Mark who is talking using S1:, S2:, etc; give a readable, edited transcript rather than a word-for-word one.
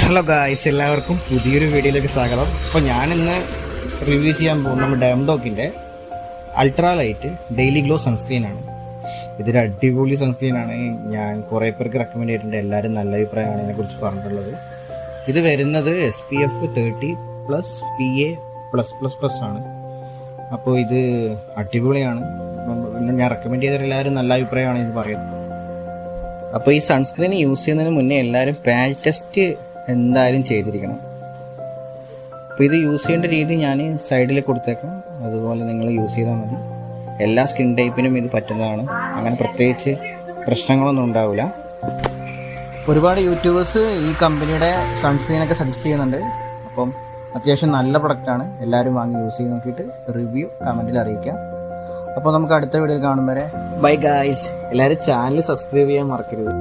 S1: Hello guys, എല്ലാവർക്കും പുതിയൊരു വീഡിയോയിലേക്ക് സ്വാഗതം. അപ്പോൾ ഞാനിന്ന് റിവ്യൂ ചെയ്യാൻ പോകുന്ന നമ്മുടെ ഡെംഡോക്കിൻ്റെ അൾട്രാ ലൈറ്റ് ഡെയിലി ഗ്ലോ സൺസ്ക്രീനാണ്. ഇതൊരു അടിപൊളി സൺസ്ക്രീനാണ്. ഞാൻ കുറേ പേർക്ക് റെക്കമെൻഡ് ചെയ്തിട്ടുണ്ട്. എല്ലാവരും നല്ല അഭിപ്രായമാണ് ഇതിനെക്കുറിച്ച് പറഞ്ഞിട്ടുള്ളത്. ഇത് വരുന്നത് SPF 30+, PA+++ ആണ്. അപ്പോൾ ഇത് അടിപൊളിയാണ്. ഞാൻ റെക്കമെൻഡ് ചെയ്തിട്ട് നല്ല അഭിപ്രായമാണ് ഇത് പറയുന്നത്. അപ്പോൾ ഈ സൺസ്ക്രീൻ യൂസ് ചെയ്യുന്നതിന് മുന്നേ എല്ലാവരും പാച്ച് ടെസ്റ്റ് എന്തായാലും ചെയ്തിരിക്കണം. അപ്പോൾ ഇത് യൂസ് ചെയ്യേണ്ട രീതി ഞാൻ സൈഡിൽ കൊടുത്തേക്കാം, അതുപോലെ നിങ്ങൾ യൂസ് ചെയ്താൽ മതി. എല്ലാ സ്കിൻ ടൈപ്പിനും ഇത് പറ്റുന്നതാണ്. അങ്ങനെ പ്രത്യേകിച്ച് പ്രശ്നങ്ങളൊന്നും ഉണ്ടാവില്ല. ഒരുപാട് യൂട്യൂബേഴ്സ് ഈ കമ്പനിയുടെ സൺസ്ക്രീനൊക്കെ സജസ്റ്റ് ചെയ്യുന്നുണ്ട്. അപ്പം അത്യാവശ്യം നല്ല പ്രൊഡക്റ്റാണ്. എല്ലാവരും വാങ്ങി യൂസ് ചെയ്ത് നോക്കിയിട്ട് റിവ്യൂ കമൻറ്റിൽ അറിയിക്കാം. അപ്പോൾ നമുക്ക് അടുത്ത വീഡിയോയിൽ കാണും വരെ ബൈ ഗായ്സ്. എല്ലാവരും ചാനൽ സബ്സ്ക്രൈബ് ചെയ്യാൻ മറക്കരുത്.